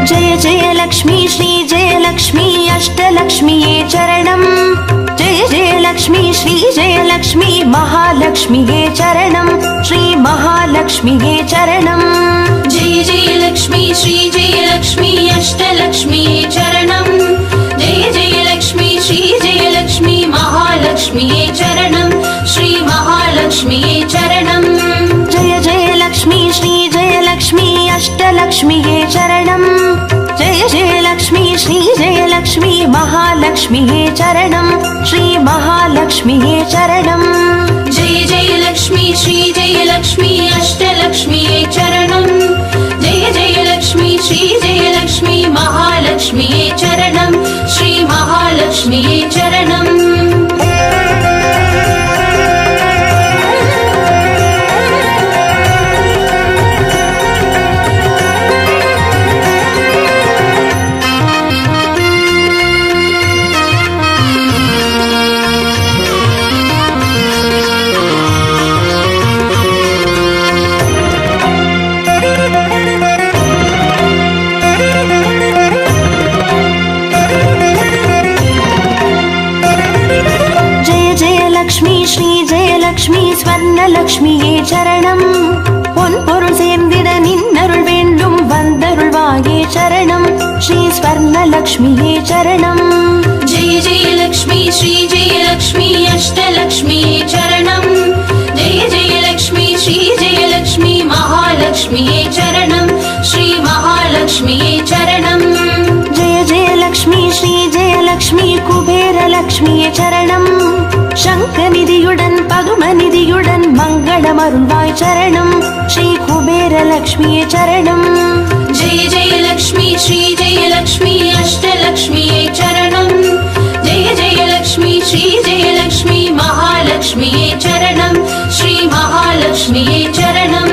जय जय लक्ष्मी श्री जय लक्ष्मी अष्टलक्ष्मीये चरणम् जय जय लक्ष्मी श्री जय लक्ष्मी महालक्ष्मीये चरणम् श्री महालक्ष्मीये चरणम् जय जय लक्ष्मी श्री जय लक्ष्मी अष्टलक्ष्मीये चरणम् जय जय लक्ष्मी श्री जय लक्ष्मी महालक्ष्मीये चरणम् श्री महालक्ष्मीये चरणम् जय जय लक्ष्मी श्री जय लक्ष्मी अष्टलक्ष्मीये चरणम् जय जय लक्ष्मी श्री जय लक्ष्मी महालक्ष्मीये चरणम् श्री महालक्ष्मीये चरणम् जय जय लक्ष्मी श्री जय लक्ष्मी अष्टलक्ष्मीये चरणम् जय जय लक्ष्मी श्री जय लक्ष्मी महालक्ष्मीये चरणम् श्री महालक्ष्मीये चरणम् லக்ஷ்மி ஸ்ரீ ஜெயலக்ஷ்மி ஸ்வர்ணலக்ஷ்மியே சரணம் பொன் பொருள் சேர்ந்திட நின்னருள் வேண்டும் வந்தருள்வாயே சரணம் ஸ்ரீ ஸ்வர்ணலக்ஷ்மியே சரணம் जय जय लक्ष्मी श्री जय लक्ष्मी अष्टलक्ष्मीये चरणम् जय जय लक्ष्मी श्री जय लक्ष्मी महालक्ष्मीये चरणम् श्री महालक्ष्मीये चरणम् जय जय लक्ष्मी श्री जयलक्ष्मी कुबेरलक्ष्मिये चरणम् शङ्खनिधियुடன் பதுமநிதியுடன் மங்களமருள்வாய் சரணம் ஸ்ரீ குபேரலக்ஷ்மியே சரணம் जय जय लक्ष्मी श्री जय लक्ष्मी अष्टलक्ष्मीये चरणम् जय जय लक्ष्मी श्री जय लक्ष्मी महालक्ष्मीये चरणम् श्री महालक्ष्मीये चरणम्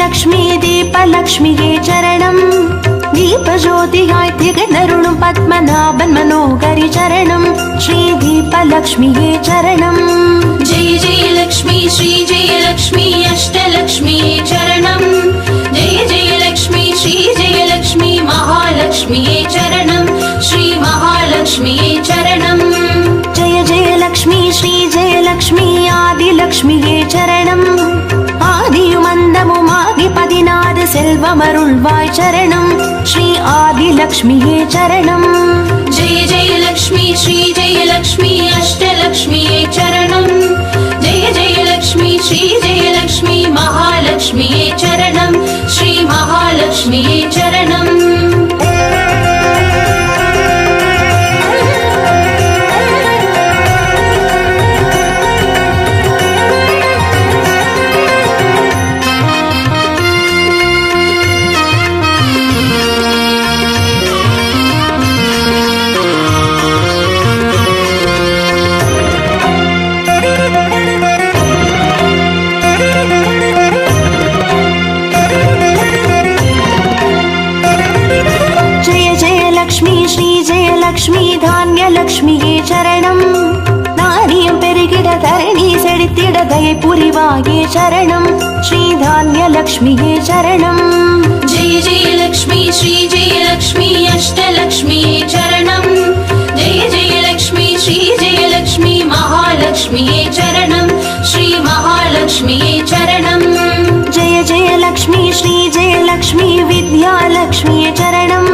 லக்ஷ்மி தீபலக்ஷ்மியே சரணம் தீபஜோதியாய் திகழருளும் பத்மநாபன் மனோகரி சரணம் ஸ்ரீ தீபலக்ஷ்மியே சரணம் जय जय लक्ष्मी श्री जय लक्ष्मी अष्टलक्ष्मीये चरणम् जय जय लक्ष्मी श्री जय लक्ष्मी महालक्ष्मीये चरणम् श्री महालक्ष्मीये चरणम् जय जय लक्ष्मी श्री जय लक्ष्मी आदिलक्ष्मिये चरणम् ஆதியுமந்தமுமாதிபதிநாத செல்வமருள்வாய் சரணம் ஸ்ரீ ஆதிலக்ஷ்மியே சரணம் जय जय लक्ष्मी श्री जय लक्ष्मी अष्टलक्ष्मीये चरणम् जय जय लक्ष्मी श्री जय लक्ष्मी महालक्ष्मीये चरणम् श्री महालक्ष्मीये चरणम् லக்ஷ்மி தானியலக்ஷ்மியே சரணம் நாரியம் பெருகிட தரணி செழித்திட தயை புரிவாயே சரணம் ஸ்ரீ தானியலக்ஷ்மியே சரணம் जय जय लक्ष्मी श्री जय लक्ष्मी अष्टलक्ष्मीये चरणम् जय जय लक्ष्मी श्री जय लक्ष्मी महालक्ष्मीये चरणम् श्री महालक्ष्मीये चरणम् जय जय लक्ष्मी श्री जय लक्ष्मी विद्यालक्ष्मिये चरणम्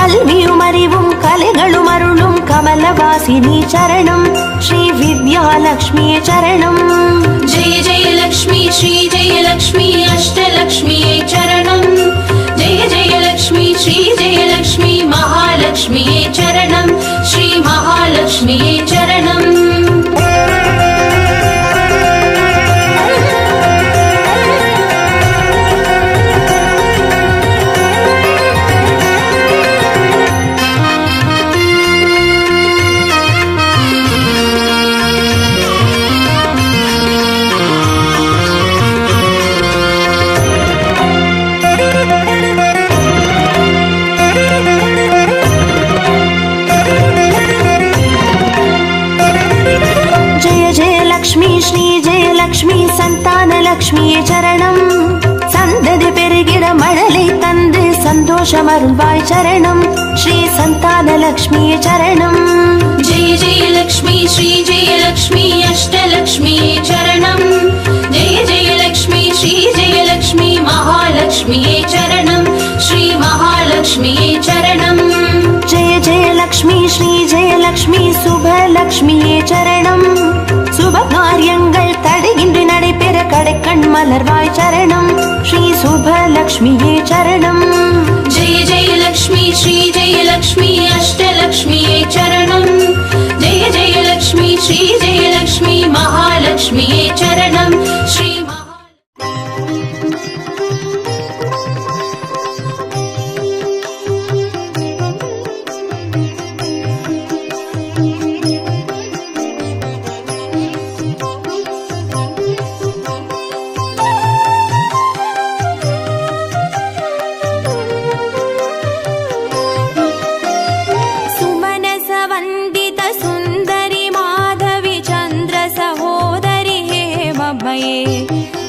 கல்வியும் அறிவும் கலைகளும் அருளும் கமலவாசினி சரணம் ஸ்ரீ வித்யாலக்ஷ்மியே சரணம் जय जय लक्ष्मी श्री जय लक्ष्मी अष्टलक्ष्मीये चरणम् जय जय लक्ष्मी श्री जय लक्ष्मी महालक्ष्मीये चरणम् श्री महालक्ष्मीये चरणम् சந்தோஷமருள்வாய் சரணம் ஸ்ரீ சந்தானலக்ஷ்மி சரணம். जय जय लक्ष्मी श्री जय लक्ष्मी अष्टलक्ष्मी चरणं जय जय लक्ष्मी श्री जय लक्ष्मी महालक्ष्मी चरणं श्री महालक्ष्मी चरणं. जय जय लक्ष्मी श्री जय लक्ष्मी சுபலக்ஷ்மி சரணம். சுப காரியங்கள் தடையின்றி நடைபெற கடைக்கண் மலர்வாய் சரணம் ஸ்ரீ சுபலக்ஷ்மியே சரணம். जय जय लक्ष्मी श्री जय लक्ष्मी अष्टलक्ष्मी चरणं जय जय लक्ष्मी श्री जय लक्ष्मी महालक्ष्मी चरणं श्री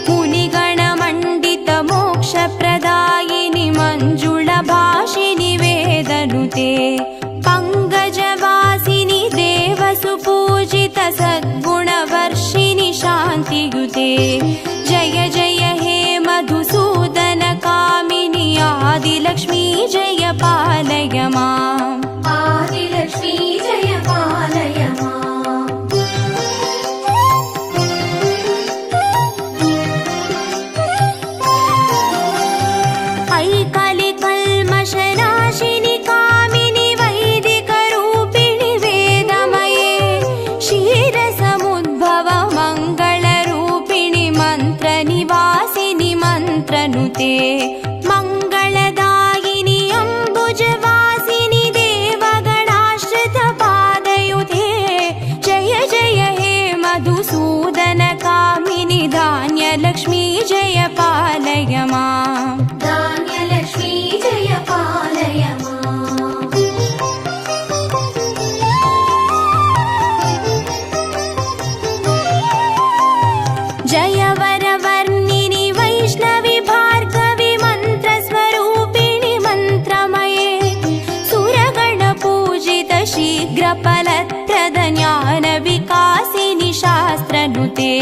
मुनिगणमण्डित मोक्षप्रदायिनि मञ्जुळभाषिनि वेदनुते पङ्कजवासिनि देवसुपूजित सद्गुणवर्षिणि शान्तियुते. जय जय हे मधुसूदन कामिनि आदिलक्ष्मी जय पालय माम्. आदिलक्ष्मी जय पालय माम्. कल्मषनाशिनि कामिनि वैदिकरूपिणि वेदमये क्षीरसमुद्भव मङ्गलरूपिणि मन्त्रनिवासिनि मन्त्रनुते मङ्गलदायिनि अम्बुजवासिनि देवगणाश्रितपादयुते. जय जय हे मधुसूदन कामिनि धान्यलक्ष्मी जय पालय माम्. धान्यलक्ष्मी जय पालय माम्. जय वरवर्णिनि वैष्णवि भार्गवि मन्त्रस्वरूपिणि मन्त्रमये सुरगणपूजित शीघ्रफलप्रद ज्ञानविकासिनि शास्त्रनुते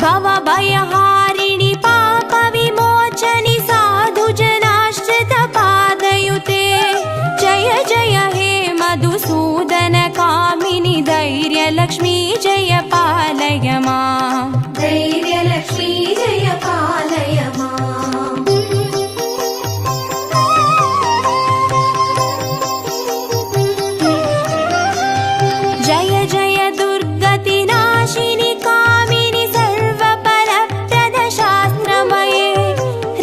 भवभयहारिणि पापविमोचनि साधुजनाश्रितपादयुते. जय जय हे मधुसूदन कामिनि धैर्यलक्ष्मी जय पालय माम्. धैर्यलक्ष्मी जय पालय माम्. जय जय दुर्गतिनाशिनि कामिनि सर्वफलप्रद शास्त्रमये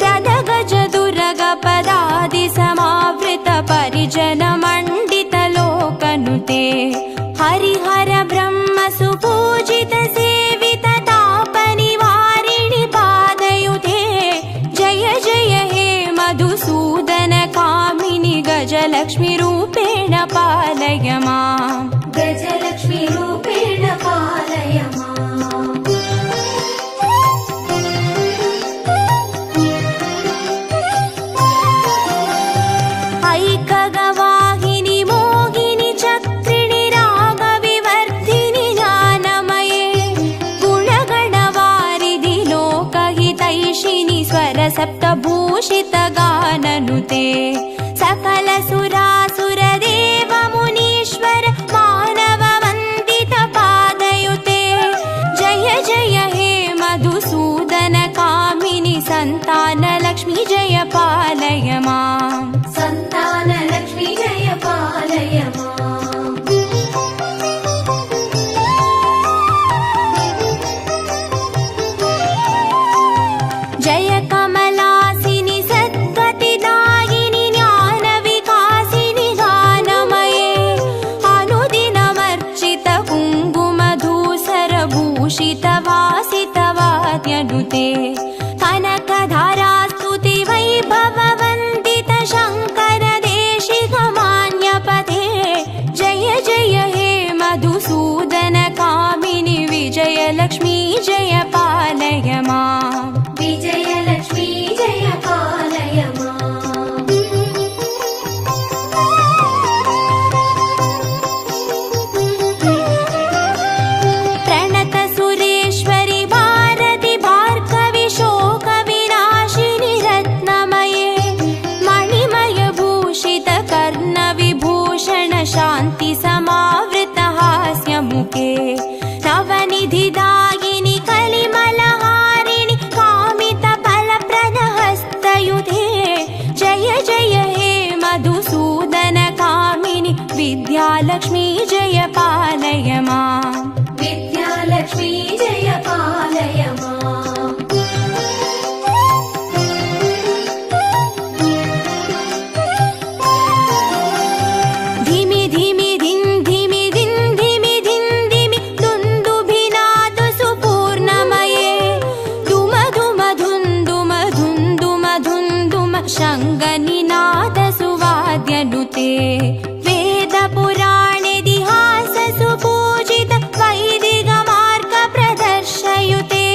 रदगज दुर्गपदादि समावृत परिजनमण्डित लोकनुते हरिहर ब्रह्म सुपूजित सेवित तापनिवारिणि पादयुते. जय जय हे मधुसूदन कामिनि गजलक्ष्मी रूपेण पालय माम्. गजलक्ष्मी रूपेण पालय माम्. ऐकगवाहिनि मोहिनि चक्रिणि रागविवर्धिनि ज्ञानमये गुणगणवारिधि लोकहितैषिणि स्वरसप्तभूषित गाननुते सकल सुरासुरदेव मुनीश्वर मानव वन्दित पादयुते. जय जय हे मधुसूदन कामिनि सन्तानलक्ष्मी जय पालय माम्. सन्तानलक्ष्मी जय पालय माम्. जय कमलासिनि सद्गतिदायिनि ज्ञानविकासिनि गानमये अनुदिनमर्चित कुङ्कुमधूसरभूषित वासितवाद्यनुते कनकधारास्तुति वैभववन्दित मधुसूदन कामिनि विद्यालक्ष्मी जय पालय माम् विद्यालक्ष्मी जय पालय माम् वेद पुराणेतिहास सुपूजित वैदिक मार्ग प्रदर्शयुते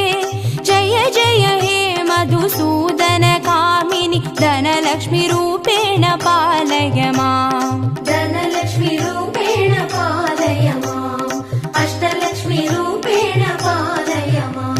जय जय हे मधुसूदन कामिनि धनलक्ष्मी रूपेण पालय माम् धनलक्ष्मी रूपेण पालय माम् अष्टलक्ष्मी रूपेण पालय माम्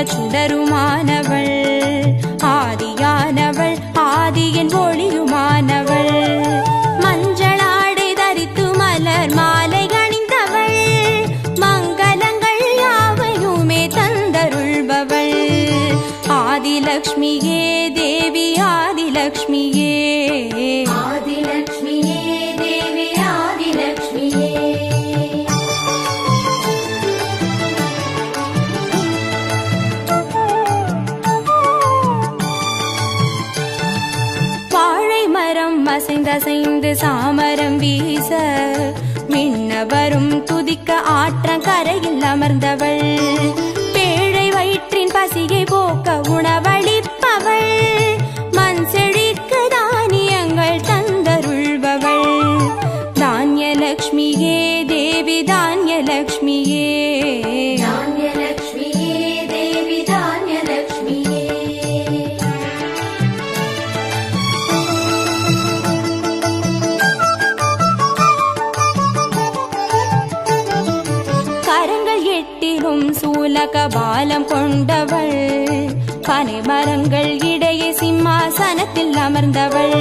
சுடருமானவள் ஆதியானவள் ஆதியின் ஒளியுமானவள் மஞ்சளாடை தரித்து மலர் மாலை அணிந்தவள் மங்களங்கள் யாவையுமே தந்தருள்பவள் ஆதிலக்ஷ்மியே தேவி ஆதிலக்ஷ்மியே ஆதிலக்ஷ்மியே தேவி ஆதிலக்ஷ்மியே அசைந்து சாமரம் வீச மின்னவரும் துதிக்க ஆற்றங்கரையில் அமர்ந்தவள் பேழை வயிற்றின் பசியை போக்க உணவளிப்பவள் மண் செழிக்க தானியங்கள் தந்தருள்பவள் தானியலக்ஷ்மியே தேவி தானியலக்ஷ்மியே தானியலக்ஷ்மியே தேவி தானியலக்ஷ்மியே சூலக பாலம் கொண்டவள் பனை மரங்கள் இடையே சிம்மாசனத்தில் அமர்ந்தவள்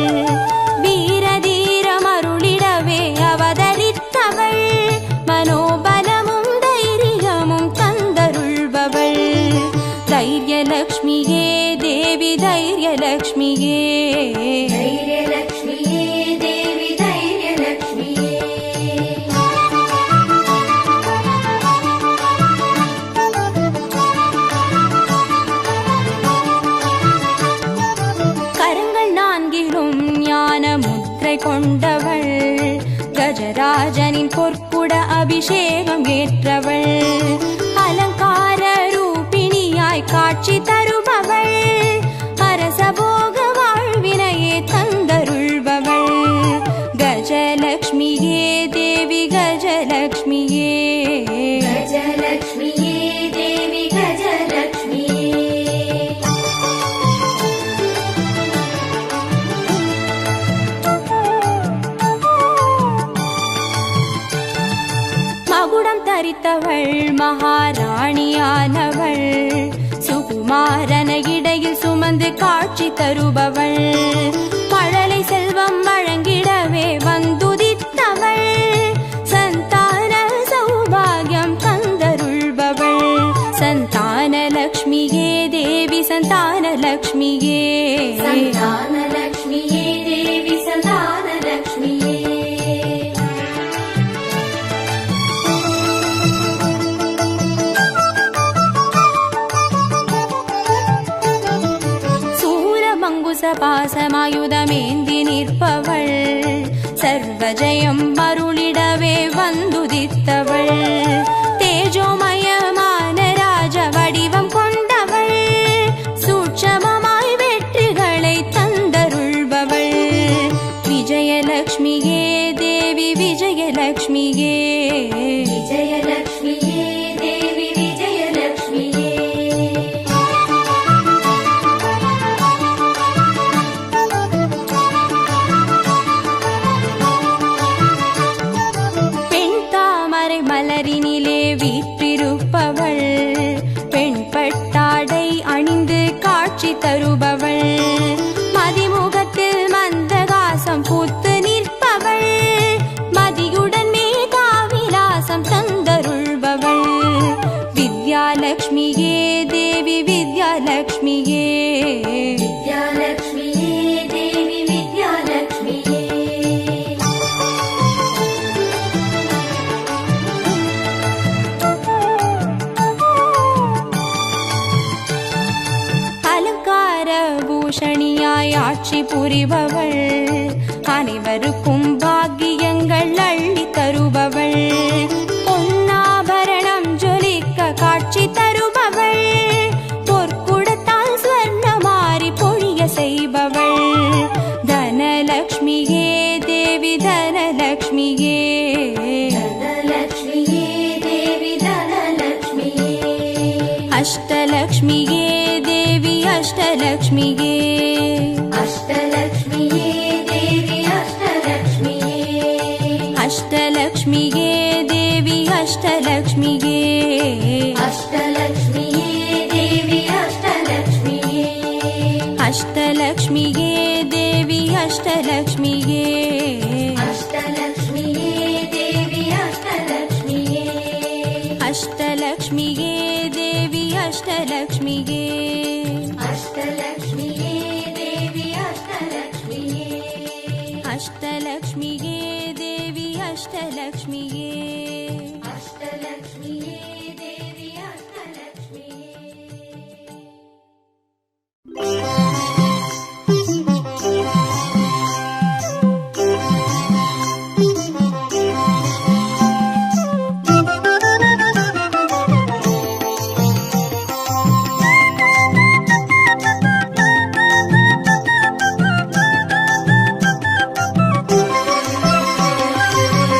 வீரதீரம் அருளிடவே அவதரித்தவள் மனோபலமும் தைரியமும் தந்தருள்பவள் தைரியலக்ஷ்மியே தேவி தைரியலக்ஷ்மியே தைரியலக்ஷ்மியே தேவி தைரியலக்ஷ்மியே கொண்டவள் கஜராஜனின் பொற்குட அபிஷேகம் ஏற்றவள் அலங்கார ரூபிணியாய் காட்சி தருபவள் அரசபோக வாழ்வினையே தந்தருள்பவள் கஜலக்ஷ்மியே தேவி கஜலக்ஷ்மியே கஜலக்ஷ்மியே தேவி கஜலக்ஷ்மியே மகுடம் தரித்தவள் மகாராணியானவள் சுகுமாரன இடையில் சுமந்து காட்சி தருபவள் மழலை செல்வம் வழங்கிடவே வந்துதித்தவள் சந்தான சௌபாகியம் தந்தருள்பவள் சந்தானலக்ஷ்மியே தேவி சந்தானலக்ஷ்மியே சந்தானலக்ஷ்மியே தேவி சந்தானலக்ஷ்மியே பாசமாயுதமேந்தி நிற்பவள் சர்வஜயம் அருளிடவே வந்துதித்தவள் தேஜோமயமான ராஜ வடிவம் கொண்டவள் சூட்சமமாய் வெற்றிகளை தந்தருள்பவள் பட்டணியாய் ஆட்சி புரிபவள், அனைவருக்கும் பாக்கியங்கள் அள்ளி தருபவள், பொன்னாபரணம் ஜொலிக்க காட்சி தருபவள், பொற்குடத்தால் ஸ்வர்ண மாறி பொழிய செய்பவள், தனலக்ஷ்மியே தேவி தனலக்ஷ்மியே, தனலக்ஷ்மியே தேவி தனலக்ஷ்மியே, அஷ்டலக்ஷ்மியே தேவி அஷ்டலக்ஷ்மியே, அஷ்டலக்ஷ்மியே தேவி அஷ்டலக்ஷ்மியே, அஷ்டலக்ஷ்மியே தேவி அஷ்டலக்ஷ்மியே, அஷ்டலக்ஷ்மியே தேவி அஷ்டலக்ஷ்மியே, அஷ்டலக்ஷ்மியே தேவி அஷ்டலக்ஷ்மியே, அஷ்டலக்ஷ்மியே தேவி அஷ்டலக்ஷ்மியே, அஷ்டலக்ஷ்மியே தேவி அஷ்டலக்ஷ்மியே, அஷ்டலக்ஷ்மியே தேவி அஷ்டலக்ஷ்மியே, அஷ்டலக்ஷ்மியே தேவி அஷ்டலக்ஷ்மியே, அஷ்டலக்ஷ்மியே தேவி அஷ்டலக்ஷ்மியே.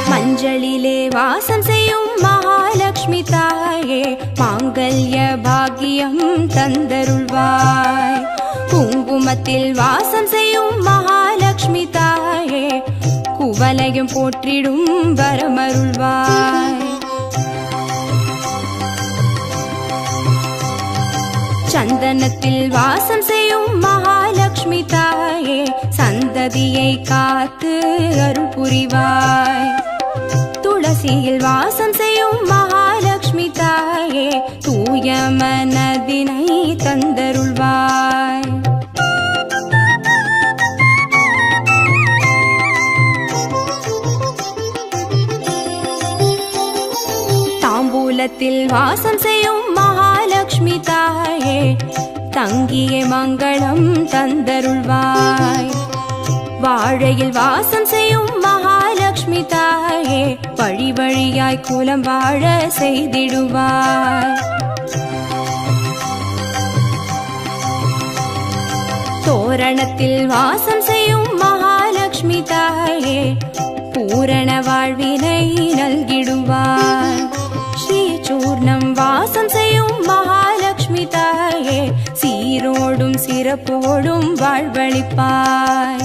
மஞ்சளிலே வாசம் செய்யும் மகாலட்சுமி தாயே, மாங்கல்ய பாக்கியம் தந்தருள்வாய், குங்குமத்தில் வாசம் செய்யும் மகாலட்சுமி தாயே, குவலையும் போற்றிடும் வரமருள்வாய், சந்தனத்தில் வாசம் செய்யும் மகாலட்சுமி தாயே, சந்ததியை காத்து அருள் புரிவாய், துளசியில் வாசம் செய்யும் மகாலட்சுமி தாயே, தூய மனதினை தந்தருள்வாய், தாம்பூலத்தில் வாசம் செய்யும் மகாலட்சுமி தாயே, தங்கிய மங்களம் தந்தருள்வாய், வாழையில் வாசம் செய்யும் மகாலட்சுமி தாயே, வழி வழியாய் குலம் வாழ செய்திடுவாய், தோரணத்தில் வாசம் செய்யும் மகாலட்சுமி தாயே, பூரண வாழ்வினை நல்கிடுவாய், ஸ்ரீசூர்ணம் வாசம் செய்யும் மகாலட்சுமி தாயே, சீரோடும் சிறப்போடும் வாழ்வளிப்பாய்,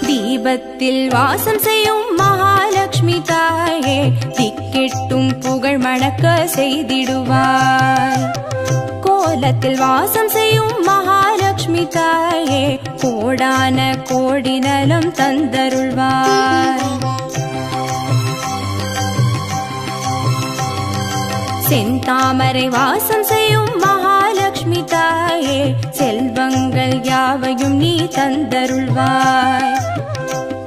தீபத்தில் வாசம் செய்யும் மகாலட்சுமி தாயே, திக்கெட்டும் புகழ் மணக்க செய்திடுவாய், கோலத்தில் வாசம் செய்யும் மகாலட்சுமி தாயே, கோடான கோடி நலம் தந்தருள்வாய், செந்தாமரை வாசம் செய்யும் மகாலட்சுமி தாயே, செல்வங்கள் யாவையும் நீ தந்தருள்வாய்,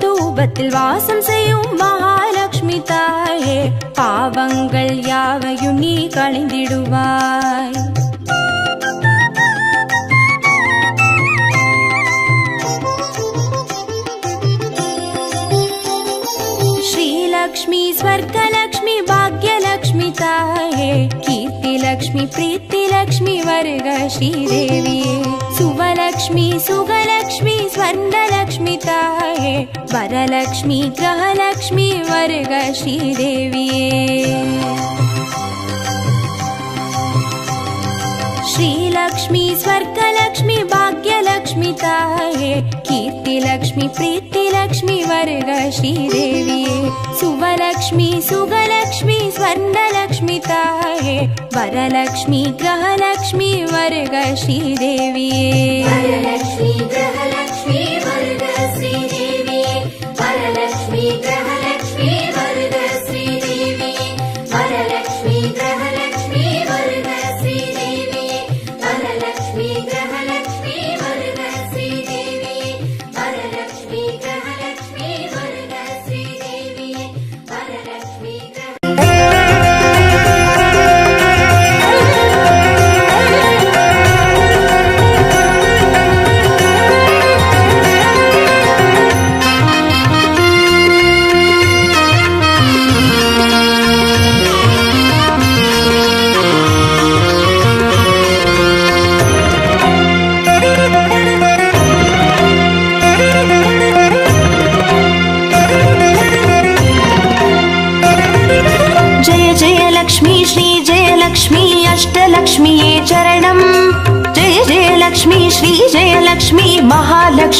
தூபத்தில் வாசம் செய்யும் மகாலட்சுமி தாயே, பாவங்கள் யாவையும் நீ களைந்திடுவாய், ஸ்ரீலக்ஷ்மி ஸ்வர்கலக்ஷ்மி பாக்யலக்ஷ்மி தாயே, கீர்த்திலக்ஷ்மி பிரீத்திலக்ஷ்மி வருக ஸ்ரீதேவியே, சுவலக்ஷ்மி சுகலக்ஷ்மி ஸ்வர்ணலக்ஷ்மி தாயே, வரலக்ஷ்மி கிரகலக்ஷ்மி வருக ஸ்ரீதேவியே, श्रीलक्ष्मी स्वर्गलक्ष्मी भाग्यलक्ष्मी ताये कीर्तिलक्ष्मी प्रीतिलक्ष्मी वर्ग श्रीदेविये सुवलक्ष्मी सुगलक्ष्मी स्वर्णलक्ष्मी ताये वरलक्ष्मी ग्रहलक्ष्मी वर्ग श्रीदेविये वरलक्ष्मी ग्रहलक्ष्मी वर्ग श्रीदेविये वरलक्ष्मी ग्रहलक्ष्मी वर्ग श्रीदेविये वरलक्ष्मी ग्रहलक्ष्मी वर्ग श्रीदेविये वरलक्ष्मी ग्रहलक्ष्मी वर्ग श्रीदेविये वरलक्ष्मी ग्रहलक्ष्मी वर्ग श्रीदेविये वरलक्ष्मी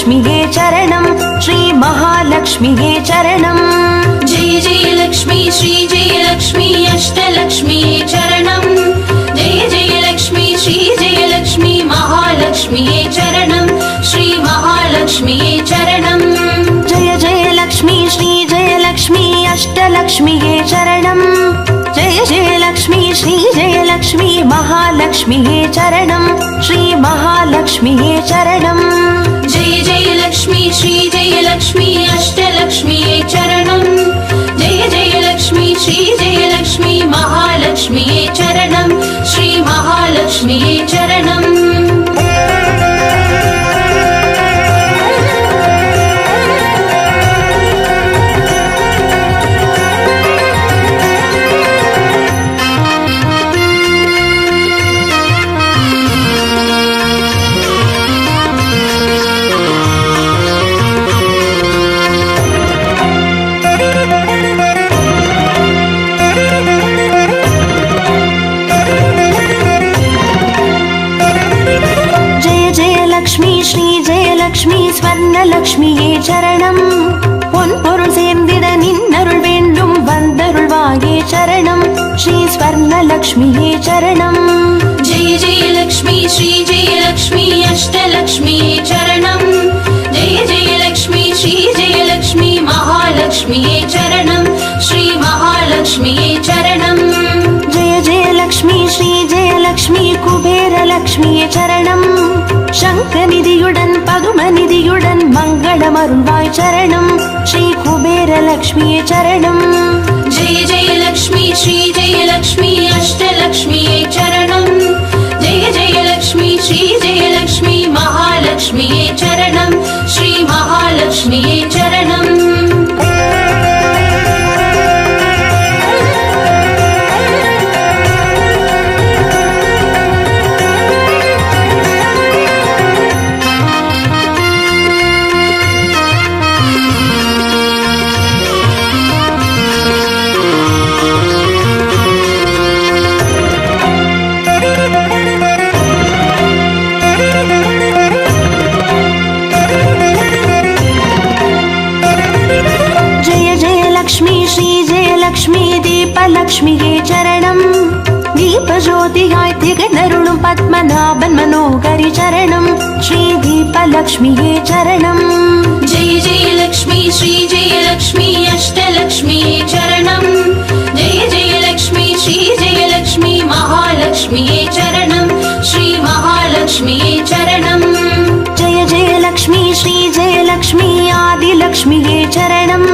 महालक्ष्म्ये चरणं श्री महालक्ष्म्ये चरणं जय जय लक्ष्मी श्री जय लक्ष्मी अष्टलक्ष्म्ये चरणं जय जय लक्ष्मी श्री जय लक्ष्मी महालक्ष्म्ये चरणं श्री महालक्ष्म्ये चरणं जय जय लक्ष्मी श्री जय लक्ष्मी अष्टलक्ष्म्ये चरणं जय जय लक्ष्मी श्री जय लक्ष्मी महालक्ष्म्ये चरणं श्री महालक्ष्म्ये चरणं जय जय लक्ष्मी श्री जय लक्ष्मी अष्टलक्ष्म्ये चरणं जय जय लक्ष्मी श्री जय लक्ष्मी महालक्ष्म्ये चरणं श्री महालक्ष्म्ये चरणं லக்ஷ்மி ஸ்வர்ணலக்ஷ்மியே சரணம் பொன் பொருள் சேர்ந்திட நின்னருள் வேண்டும் வந்தருள்வாயே சரணம் ஸ்ரீ ஸ்வர்ணலக்ஷ்மியே சரணம் जय जय लक्ष्मी श्री जय लक्ष्मी अष्टलक्ष्म्ये चरणं जय जय लक्ष्मी श्री जय लक्ष्मी महालक्ष्म्ये चरणं श्री महालक्ष्म्ये चरणं जय जय लक्ष्मी श्री जय लक्ष्मी कुबेरलक्ष्मिये சரணம் சங்கநிதியுடன் பதுமநிதியுடன் மங்களமருள்வாய் சரணம் ஸ்ரீ குபேரலக்ஷ்மியே சரணம் जय जय लक्ष्मी श्री जय लक्ष्मी अष्टलक्ष्म्ये चरणं जय जय लक्ष्मी श्री जय लक्ष्मी महालक्ष्म्ये चरणं श्री महालक्ष्म्ये चरणं லக்ஷ்மியே சரணம் தீபஜோதியாய் திகழருளும் பத்மநாபன் மனோகரி சரணம் ஸ்ரீ தீபலக்ஷ்மியே சரணம் जय जय लक्ष्मी श्री जय लक्ष्मी अष्टलक्ष्म्ये चरणं जय जय लक्ष्मी श्री जय लक्ष्मी महालक्ष्म्ये चरणं श्री महालक्ष्म्ये चरणं जय जय लक्ष्मी श्री जय लक्ष्मी आदिलक्ष्मिये சரணம்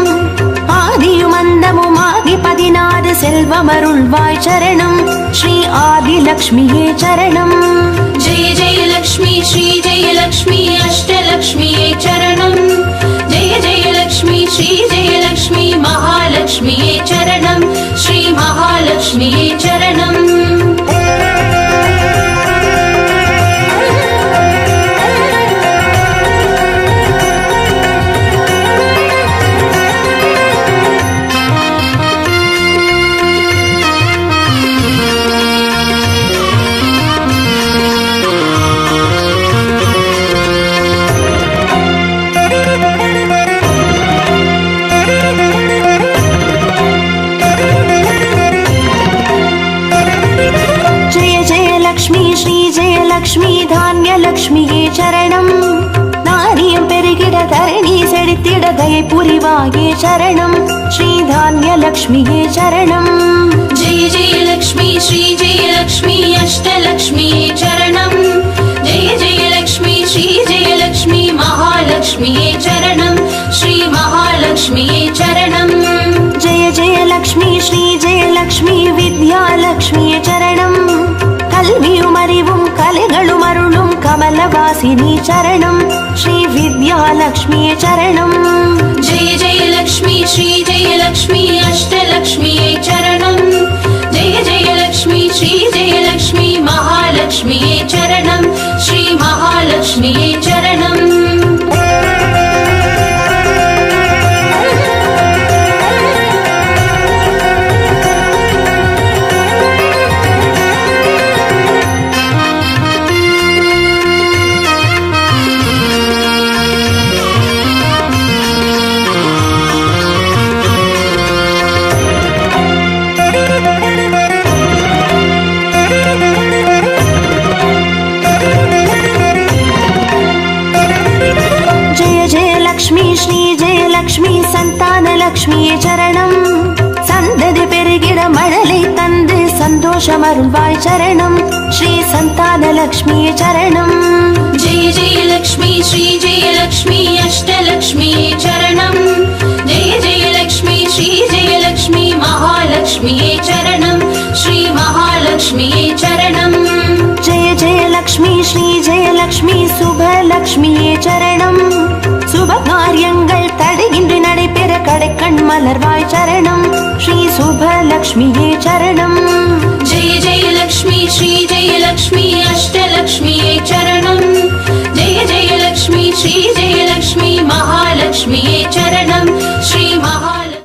ஆதியுமந்தமுமாகி 16 செல்வமருள்வாய் சரணம் ஸ்ரீ ஆதிலக்ஷ்மியே சரணம் जय जय लक्ष्मी श्री जय लक्ष्मी अष्टलक्ष्म्ये चरणं जय जय लक्ष्मी श्री जय लक्ष्मी महालक्ष्म्ये चरणं श्री महालक्ष्म्ये चरणं லக்ஷ்மி தான்யலக்ஷ்மியே சரணம் நாரியம் பெருகிட தரணி செழித்திட தயை புரிவாயே சரணம் ஸ்ரீ தான்யலக்ஷ்மியே சரணம் जय जय लक्ष्मी श्री जय लक्ष्मी अष्टलक्ष्म्ये चरणं जय जय लक्ष्मी श्री जय लक्ष्मी महालक्ष्म्ये चरणं श्री महालक्ष्म्ये चरणं जय जय लक्ष्मी श्री जय लक्ष्मी विद्यालक्ष्मिये சரணம் கல்வியும் அறிவும் கலைகளும் அருளும் கமலவாசினி சரணம் ஸ்ரீ வித்யாலக்ஷ்மியே சரணம் जय जय लक्ष्मी श्री जय लक्ष्मी अष्टलक्ष्म्ये चरणं जय जय लक्ष्मी श्री जय लक्ष्मी महालक्ष्म्ये चरणं श्री महालक्ष्म्ये चरणं சந்தோஷமருள்வாய் சரணம் ஸ்ரீ சந்தானலக்ஷ்மியே சரணம். जय जय लक्ष्मी श्री जय लक्ष्मी अष्टलक्ष्मी चरणं जय जय लक्ष्मी श्री जय लक्ष्मी महालक्ष्मी चरणं श्री महालक्ष्मी चरणं. जय जय लक्ष्मी श्री जय लक्ष्मी சுபலக்ஷ்மியே சரணம். சுப காரியங்கள் தடையின்றி நடைபெற கடைக்கண் மலர்வாய் சரணம் ஸ்ரீ சுபலக்ஷ்மியே சரணம். जय जय लक्ष्मी श्री जय लक्ष्मी अष्टलक्ष्मी चरणं जय जय लक्ष्मी श्री जय लक्ष्मी महालक्ष्मी चरणं श्री महालक्ष्मी.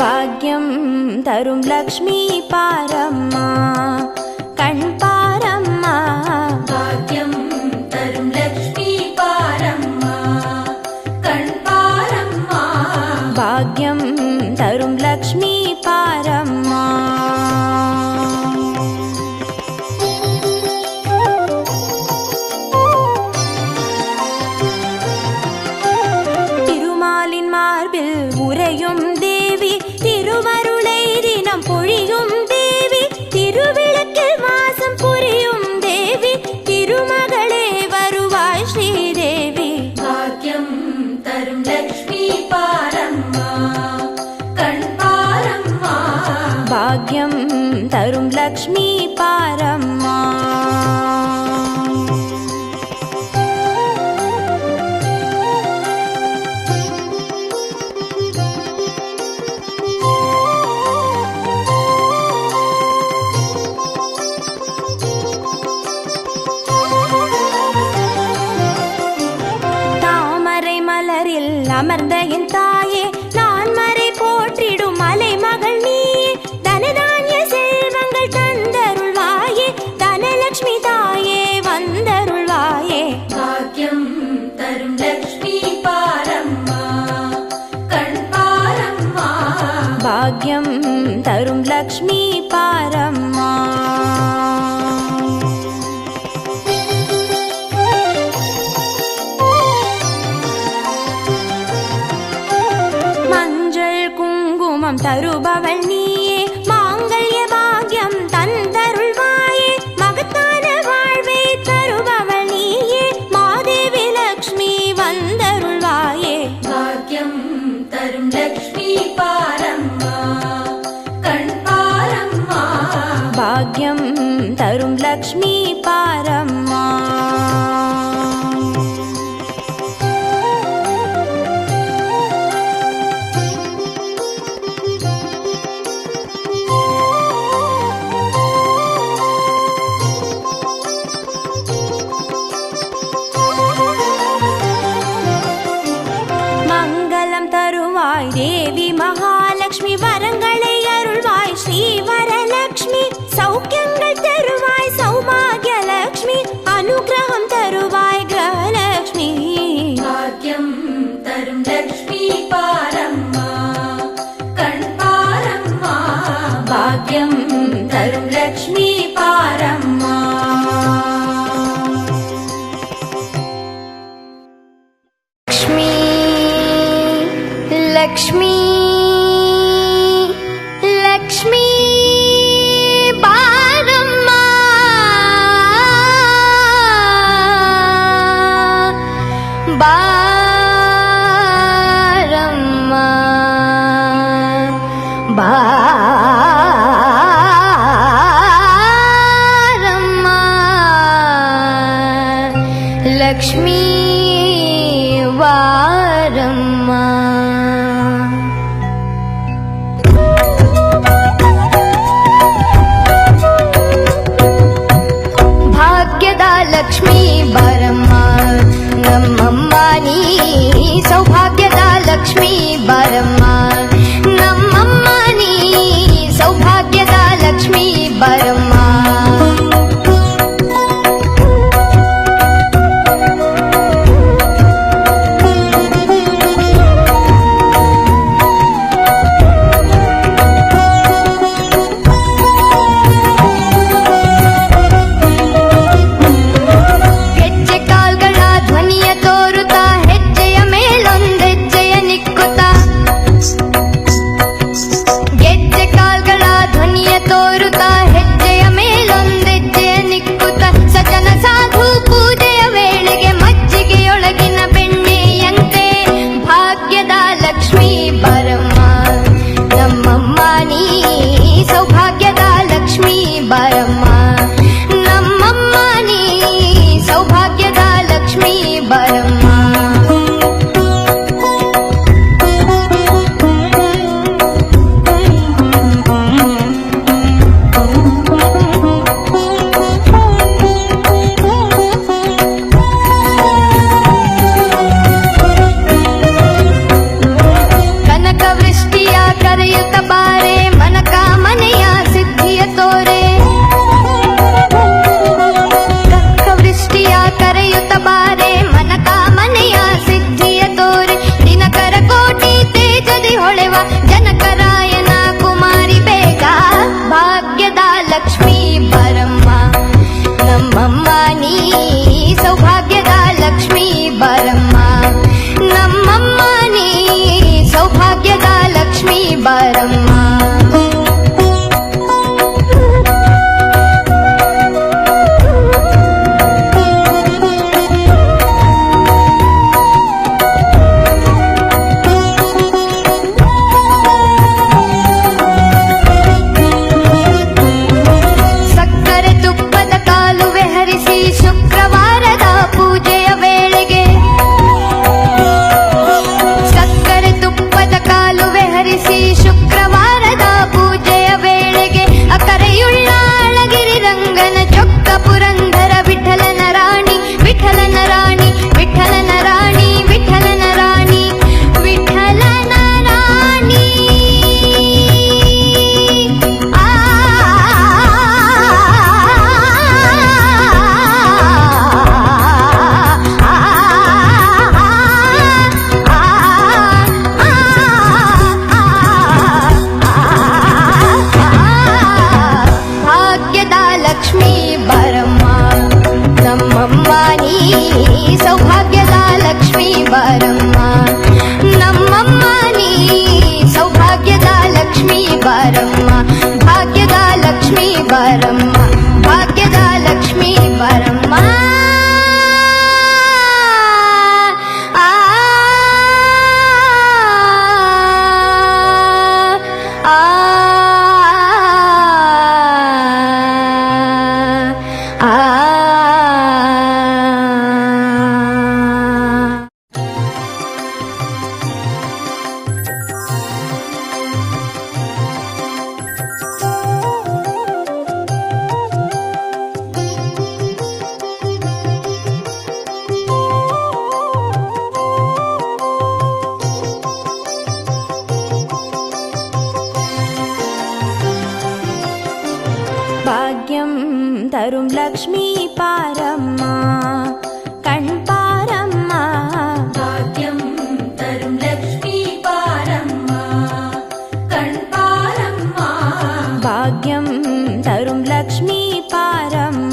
பாக்யம் தரும் லக்ஷ்மி பாரம்மா கண் பாரம்மா. भाग्यं तरुं लक्ष्मी पारम्मा कण् पारम्मा. பாக்யம் தரும் லக்ஷ்மி பாரம்மா. திருமாலின் மார்பில் உறையும் தேவி திருவருளை தினம் பொழியும் தேவி திருவிளக்கில் வாசம் புரியும் தேவி திருமகளே வருவாய் ஸ்ரீதேவி. भाग्यं तरुं लक्ष्मी पारम्मा कण् पारम्मा. பாக்யம் தரும் லக்ஷ்மி பாரம்மா. தாமரை மலரில் அமர்ந்த என் தாயே நான் மறை போற்றிடும் மலை மகள் நீயே தனதானிய செல்வங்கள் தந்தருள்வாயே தனலட்சுமி தாயே வந்தருள்வாயே. भाग्यं तरुं लक्ष्मी पारम्मा कण् पारम्मा. பாக்யம் தரும் லக்ஷ்மி பாரம்மா. மஞ்சள் குங்குமம் தருபவள் நீயே மாங்கல்ய பாக்யம் தந்தருள்வாயே மகத்தான வாழ்வை தருபவள் நீயே மாதேவி லக்ஷ்மி வந்தருள்வாயே. भाग्यं तरुं लक्ष्मी पारम्मा कण् पारम्मा. பாக்யம் தரும் லக்ஷ்மி பாரம்மா. மங்களம் தருவாய் தேவி மகாலட்சுமி வரங்களை அருள்வாய் ஸ்ரீ வரலட்சுமி சௌக்கியங்கள் தருவாய் சௌபாகிய லட்சுமி அனுகிரகம் தருவாய் கிரகலட்சுமி. भाग्यं तरुं लक्ष्मी पारम्मा कण् पारम्मा. பாக்யம் தரும் லக்ஷ்மி பாரம்மா. लक्ष्मी लक्ष्मी बारम्मा बारम्मा बारम्मा लक्ष्मी वारम्मा. ಭಾಗ್ಯದ ಲಕ್ಷ್ಮೀ ಬಾರಮ್ಮ ನಮ್ಮಮ್ಮ ನೀ ಸೌಭಾಗ್ಯದ ಲಕ್ಷ್ಮೀ ಬಾರಮ್ಮ ನಮ್ಮಮ್ಮ ನಮ್ಮಮ್ಮ ನೀ ಸೌಭಾಗ್ಯದ ಲಕ್ಷ್ಮೀ ಬಾರಮ್ಮ ನಮ್ಮಮ್ಮ ನೀ ಸೌಭಾಗ್ಯದ ಲಕ್ಷ್ಮೀ ಬಾರಮ್ಮ ಕರೆಯುತ್ತ ಬಾರೆ ಮನಕಾಮನೆಯ ಸಿದ್ಧಿಯ ತೋರೆ ವೃಷ್ಟಿಯ ಕರೆಯುತ್ತ ಬಾರೆ ಮನಕಾಮನೆಯ ಸಿದ್ಧಿಯ ತೋರೆ ದಿನಕರ ಕೋಟಿ ತೇಜದಿ ಹೊಳೆವ ಜನಕರಾಯನ ಕುಮಾರಿ ಬೇಗ ಭಾಗ್ಯದ ಲಕ್ಷ್ಮೀ ಬಾರಮ್ಮ ನಮ್ಮಮ್ಮ ನೀ ಸೌಭಾಗ್ಯದ ಲಕ್ಷ್ಮೀ ಬಾರಮ್ಮ ನಮ್ಮಮ್ಮ ನೀ ಸೌಭಾಗ್ಯದ ಲಕ್ಷ್ಮೀ ಬಾರಮ್ಮ ಸಕ್ಕರೆ ತುಪ್ಪದ ಕಾಲುವೆ ಹರಿಸಿ ಶುಕ್ರವಾರದ ಪೂಜೆಯ ವೇಳೆಗೆ ಸಕ್ಕರೆ ತುಪ್ಪದ ಕಾಲುವೆ ಹರಿಸಿ ಶುಕ್ರವಾರದ ಪೂಜೆಯ ವೇಳೆಗೆ ಅಕರೆಯುಳ್ಳ ಅಳಗಿರಿ ರಂಗನ ಚೊಕ್ಕ ಪುರಂದರ ವಿಠಲನ ರಾಣಿ ವಿಠಲನ ರಾಣಿ ವಿಠಲನ ರಾಣಿ ವಿಠಲನ ರಾಣಿ ವಿಠಲನ ರಾಣಿ ಭಾಗ್ಯದ ಲಕ್ಷ್ಮೀ ಬಾರಮ್ಮ ನಮ್ಮಮ್ಮ ನೀ ಸೌಭಾಗ್ಯದ ಲಕ್ಷ್ಮೀ ಬಾರಮ್ಮ ನಮ್ಮಮ್ಮ ನೀ ಸೌಭಾಗ್ಯದ ಲಕ್ಷ್ಮೀ ಬಾರಮ್ಮ ಭಾಗ್ಯದ ಲಕ್ಷ್ಮೀ ಬಾರಮ್ಮ ಭಾಗ್ಯದ ಲಕ್ಷ್ಮೀ ಬಾರಮ್ಮ ಭಾಗ್ಯಂ ತರುಂ ಲಕ್ಷ್ಮೀ ಪಾರಮ್ಮ ಕಣ್ಪಾರಮ್ಮ ಭಾಗ್ಯಂ ತರುಂ ಲಕ್ಷ್ಮೀ ಪಾರಮ್ಮ ಕಣ್ಪಾರಮ್ಮ ಭಾಗ್ಯಂ ತರುಂ ಲಕ್ಷ್ಮೀ ಪಾರಮ್ಮ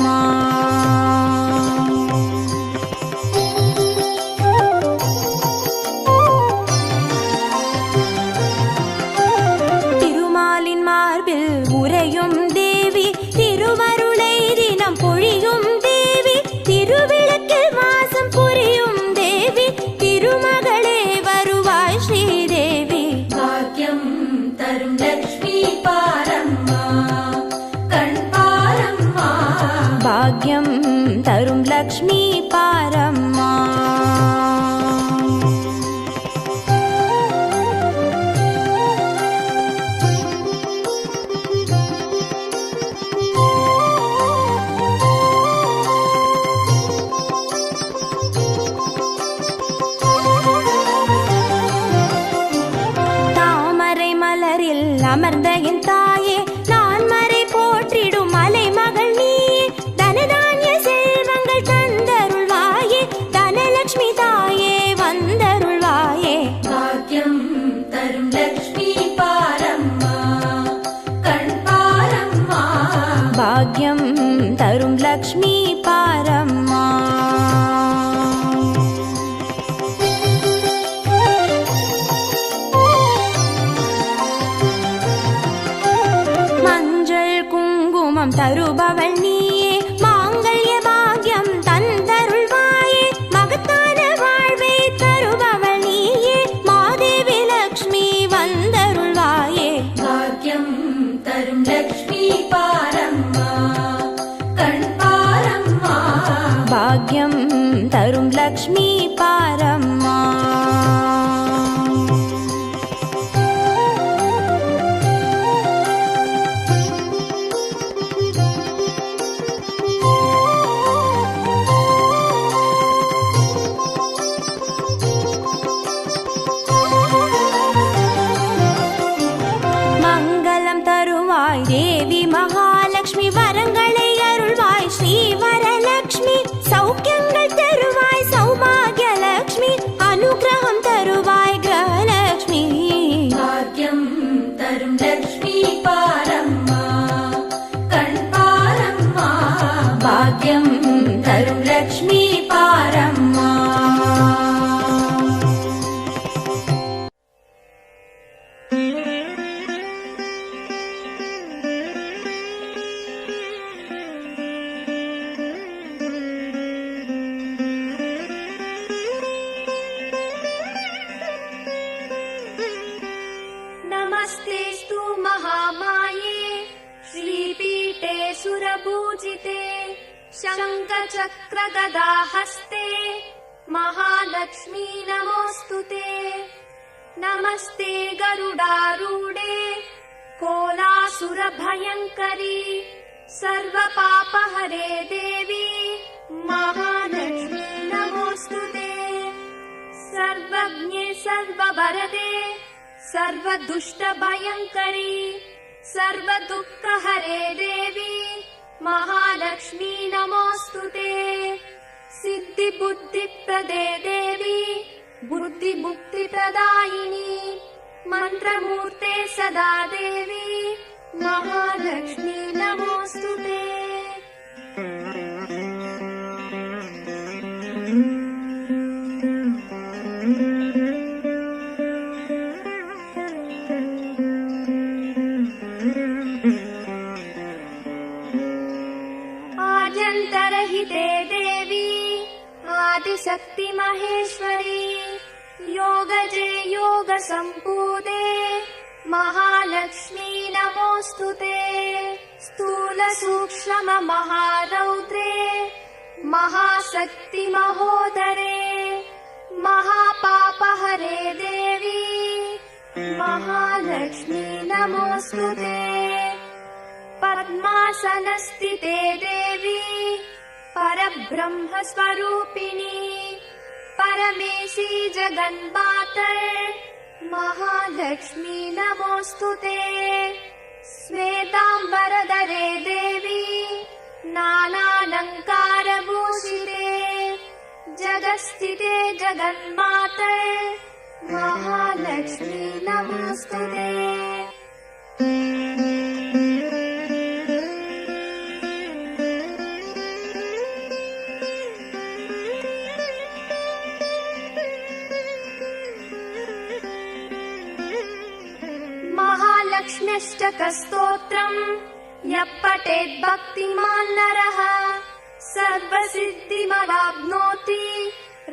திருமாலின் மார்பில் உறையும் தேவி திருவருளை தினம் பொழியும் தேவி திருவிளக்கில் வாசம் புரியும் தேவி திருமகளே வருவாய் ஸ்ரீதேவி ಭಾಗ್ಯಂ ತರುಂ ಲಕ್ಷ್ಮೀ ಪಾರಮ್ಮ ಕಣ್ಪಾರಮ್ಮ ಭಾಗ್ಯಂ ತರುಂ ಲಕ್ಷ್ಮೀ ಪಾರಮ್ಮ தாமரை மலரில் அமர்ந்த என் தாயே நான் மறை போற்றிடும் மலை மகள் நீயே தனதானிய செல்வங்கள் தந்தருள்வாயே தனலட்சுமி தாயே வந்தருள்வாயே ಭಾಗ್ಯಂ ತರುಂ ಲಕ್ಷ್ಮೀ ಪಾರಮ್ಮ ಕಣ್ಪಾರಮ್ಮ ಭಾಗ್ಯಂ ತರುಂ ಲಕ್ಷ್ಮೀ ಪಾರಮ್ಮ மஞ்சள் குங்குமம் தருபவள் நீயே மாங்கல்ய பாக்யம் தந்தருள்வாயே மகத்தான வாழ்வை தருபவள் நீயே மாதேவி லக்ஷ்மி வந்தருள்வாயே नमस्तेऽस्तु महामाये श्रीपीठे सुरपूजिते शङ्खचक्रगदाहस्ते महालक्ष्मी नमोऽस्तुते। नमस्ते गरुडारूढे कोलासुरभयङ्करी सर्वपापहरे देवी महालक्ष्मी नमोऽस्तुते। सर्वज्ञे सर्ववरदे सर्वदुष्टभयङ्करी सर्वदुःखहरे देवी महालक्ष्मी नमोऽस्तुते। सिद्धिबुद्धिप्रदे देवी बुद्धिमुक्तिप्रदायिनी मन्त्रमूर्ते सदा देवी महालक्ष्मी नमोऽस्तुते। आद्यन्तरहिते देवी आदिशक्ति महेश्वरी योगजे योगसम्पूते महालक्ष्मी नमोऽस्तुते। स्थूलसूक्ष्म महारौद्रे महाशक्ति महोदरे महापापहरे देवी महालक्ष्मी नमोऽस्तुते। पद्मासनस्थिते देवी परब्रह्मस्वरूपिणी परमेशी जगन्मातर् महालक्ष्मी नमोऽस्तुते। श्वेताम्बरधरे देवी नानालङ्कारभूषिते जगत्स्थिते जगन्मातर् महालक्ष्मी नमोऽस्तुते। महालक्ष्म्यष्टकस्तोत्रम् यः पठेत् भक्तिमान् नरः सर्वसिद्धिमवाप्नोति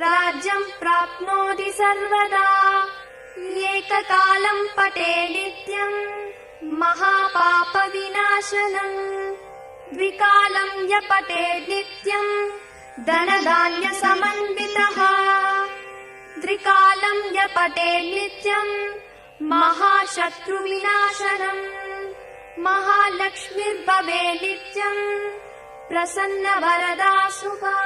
राज्यं प्राप्नोति सर्वदा। एककालं पठे नित्यं महापापविनाशनम् द्विकालं यः पठेत् नित्यं धनधान्यसमन्वितः त्रिकालं यः पठेत् नित्यं महाशत्रुविनाशनम् महालक्ष्मीर्भवे नित्यम् प्रसन्नवरदा शुभा।